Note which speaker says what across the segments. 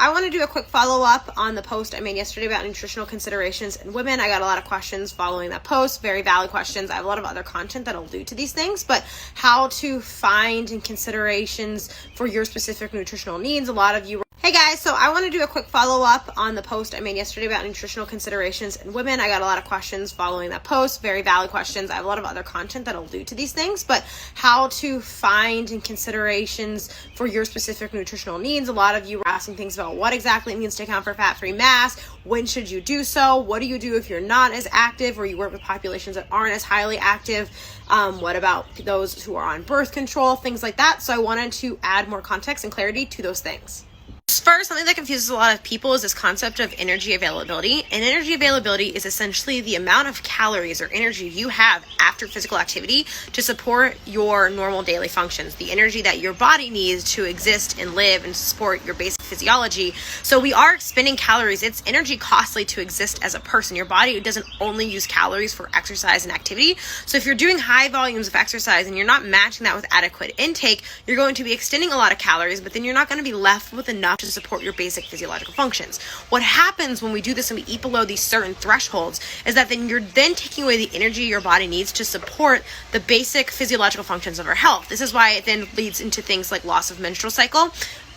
Speaker 1: I want to do a quick follow-up on the post I made yesterday about nutritional considerations in women. I got a lot of questions following that post, very valid questions. I have a lot of other content that I'll do to these things, but how to find and considerations for your specific nutritional needs. A lot of you. Hey guys, so I want to do a quick follow-up on the post I made yesterday about nutritional considerations in women. I got a lot of questions following that post, very valid questions. I have a lot of other content that I'll do to these things, but how to find and considerations for your specific nutritional needs. A lot of you were asking things about what exactly it means to account for fat-free mass. When should you do so? What do you do if you're not as active or you work with populations that aren't as highly active? What about those who are on birth control, things like that? So I wanted to add more context and clarity to those things. First, something that confuses a lot of people is this concept of energy availability. And energy availability is essentially the amount of calories or energy you have after physical activity to support your normal daily functions, the energy that your body needs to exist and live and support your basic physiology. So we are expending calories. It's energy costly to exist as a person. Your body doesn't only use calories for exercise and activity. So if you're doing high volumes of exercise and you're not matching that with adequate intake, you're going to be extending a lot of calories, but then you're not going to be left with enough to support your basic physiological functions. What happens when we do this and we eat below these certain thresholds is that then you're taking away the energy your body needs to support the basic physiological functions of our health. This is why it then leads into things like loss of menstrual cycle,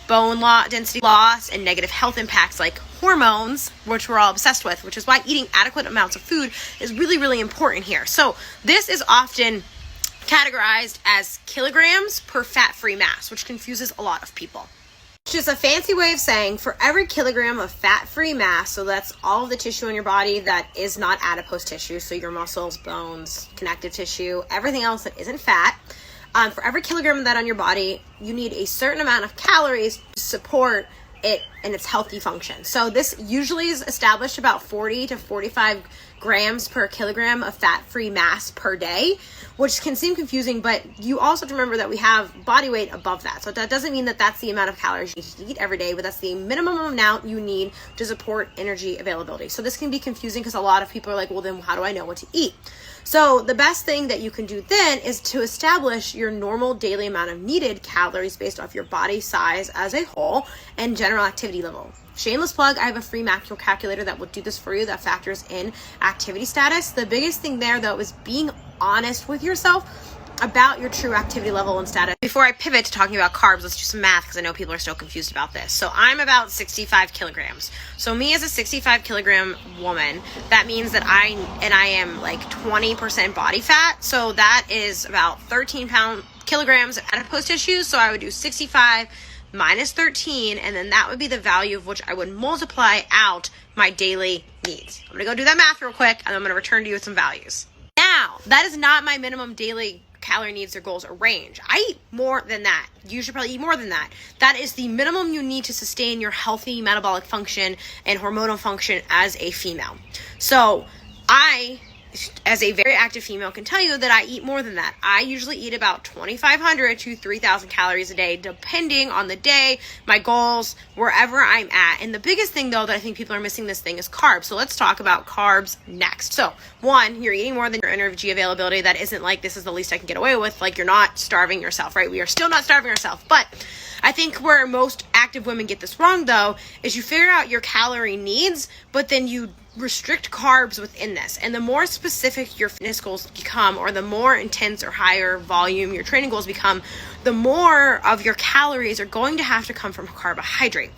Speaker 1: bone density loss, and negative health impacts like hormones, which we're all obsessed with, which is why eating adequate amounts of food is really, really important here. So this is often categorized as kilograms per fat-free mass, which confuses a lot of people. It's just a fancy way of saying for every kilogram of fat-free mass, so that's all of the tissue in your body that is not adipose tissue, so your muscles, bones, connective tissue, everything else that isn't fat, for every kilogram of that on your body, you need a certain amount of calories to support it and its healthy function. So this usually is established about 40 to 45 grams per kilogram of fat-free mass per day, which can seem confusing, but you also have to remember that we have body weight above that. So that doesn't mean that that's the amount of calories you need to eat every day, but that's the minimum amount you need to support energy availability. So this can be confusing because a lot of people are like, well, then how do I know what to eat? So the best thing that you can do then is to establish your normal daily amount of needed calories based off your body size as a whole and general activity level. Shameless plug, I have a free macro calculator that will do this for you that factors in activity status. The biggest thing there though is being honest with yourself about your true activity level and status. Before I pivot to talking about carbs, let's do some math because I know people are still confused about this. So I'm about 65 kilograms. So me as a 65 kilogram woman, that means that I am like 20% body fat. So that is about 13 kilograms of adipose tissue. So I would do 65 minus 13, and then that would be the value of which I would multiply out my daily needs. I'm gonna go do that math real quick, and I'm gonna return to you with some values. Now, that is not my minimum daily calorie needs or goals or range. I eat more than that. You should probably eat more than that. That is the minimum you need to sustain your healthy metabolic function and hormonal function as a female. So I, as a very active female, can tell you that I eat more than that. I usually eat about 2,500 to 3,000 calories a day, depending on the day, my goals, wherever I'm at. And the biggest thing, though, that I think people are missing this thing is carbs. So let's talk about carbs next. So one, you're eating more than your energy availability. That isn't like this is the least I can get away with. Like you're not starving yourself, right? We are still not starving ourselves. But I think where most active women get this wrong, though, is you figure out your calorie needs, but then you restrict carbs within this. And the more specific your fitness goals become, or the more intense or higher volume your training goals become, the more of your calories are going to have to come from carbohydrate.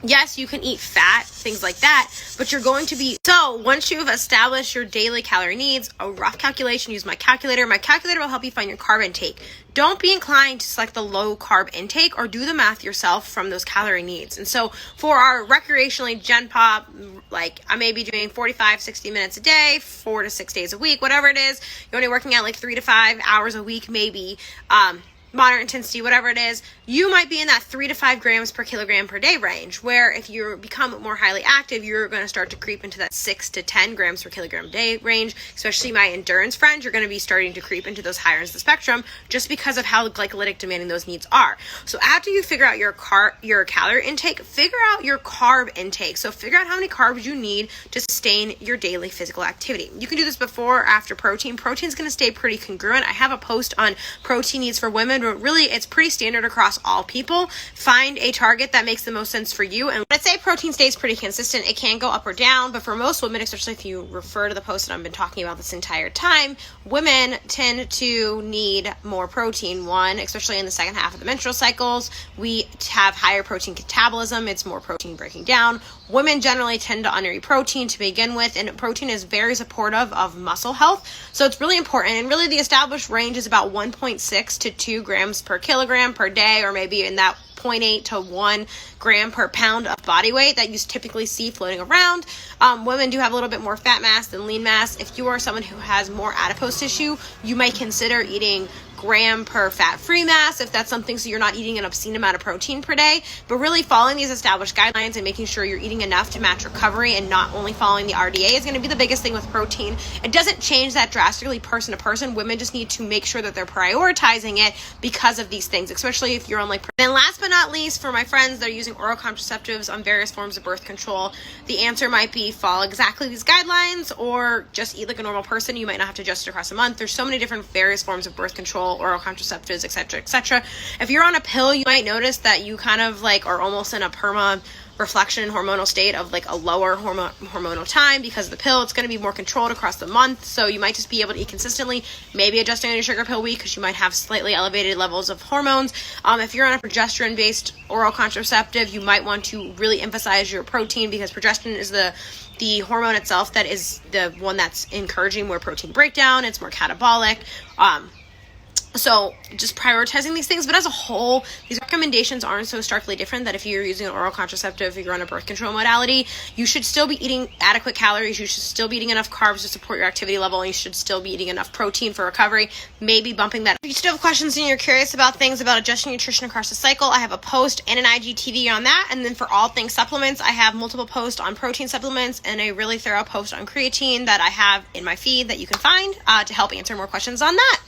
Speaker 1: Yes, you can eat fat, things like that, but you're going to be... So once you've established your daily calorie needs, a rough calculation, use my calculator. My calculator will help you find your carb intake. Don't be inclined to select the low carb intake or do the math yourself from those calorie needs. And so for our recreationally Gen Pop, like I may be doing 45, 60 minutes a day, 4 to 6 days a week, whatever it is. You're only working out like 3 to 5 hours a week, maybe. Moderate intensity, whatever it is, you might be in that 3 to 5 grams per kilogram per day range, where if you become more highly active, you're going to start to creep into that 6 to 10 grams per kilogram day range. Especially my endurance friends, you're going to be starting to creep into those higher ends of the spectrum just because of how glycolytic demanding those needs are. So after you figure out your calorie intake, figure out your carb intake. So figure out how many carbs you need to sustain your daily physical activity. You can do this before or after protein. Protein is going to stay pretty congruent. I have a post on protein needs for women but really it's pretty standard across all people. Find a target that makes the most sense for you. And I'd say protein stays pretty consistent. It can go up or down, but for most women, especially if you refer to the post that I've been talking about this entire time, women tend to need more protein. One, especially in the second half of the menstrual cycles, we have higher protein catabolism. It's more protein breaking down. Women generally tend to undereat protein to begin with, and protein is very supportive of muscle health. So it's really important. And really the established range is about 1.6 to 2 grams per kilogram per day, or maybe in that 0.8 to 1 gram per pound of body weight that you typically see floating around. Women do have a little bit more fat mass than lean mass. If you are someone who has more adipose tissue, you might consider eating gram per fat-free mass if that's something, so you're not eating an obscene amount of protein per day. But really following these established guidelines and making sure you're eating enough to match recovery and not only following the RDA is going to be the biggest thing with protein. It doesn't change that drastically person to person. Women just need to make sure that they're prioritizing it because of these things, especially if you're on like. Then last but not least, for my friends that are using oral contraceptives on various forms of birth control, the answer might be follow exactly these guidelines or just eat like a normal person. You might not have to adjust it across a month. There's so many different various forms of birth control, oral contraceptives, etc., etc. If you're on a pill, you might notice that you kind of like are almost in a perma reflection hormonal state of like a lower hormonal time because of the pill. It's going to be more controlled across the month, so you might just be able to eat consistently, maybe adjusting on your sugar pill week because you might have slightly elevated levels of hormones. If you're on a progesterone based oral contraceptive, you might want to really emphasize your protein because progesterone is the hormone itself that is the one that's encouraging more protein breakdown. It's more catabolic. So just prioritizing these things, but as a whole, these recommendations aren't so starkly different that if you're using an oral contraceptive, if you're on a birth control modality, you should still be eating adequate calories. You should still be eating enough carbs to support your activity level, and you should still be eating enough protein for recovery, maybe bumping that. If you still have questions and you're curious about things about adjusting nutrition across the cycle, I have a post and an IGTV on that. And then for all things supplements, I have multiple posts on protein supplements and a really thorough post on creatine that I have in my feed that you can find to help answer more questions on that.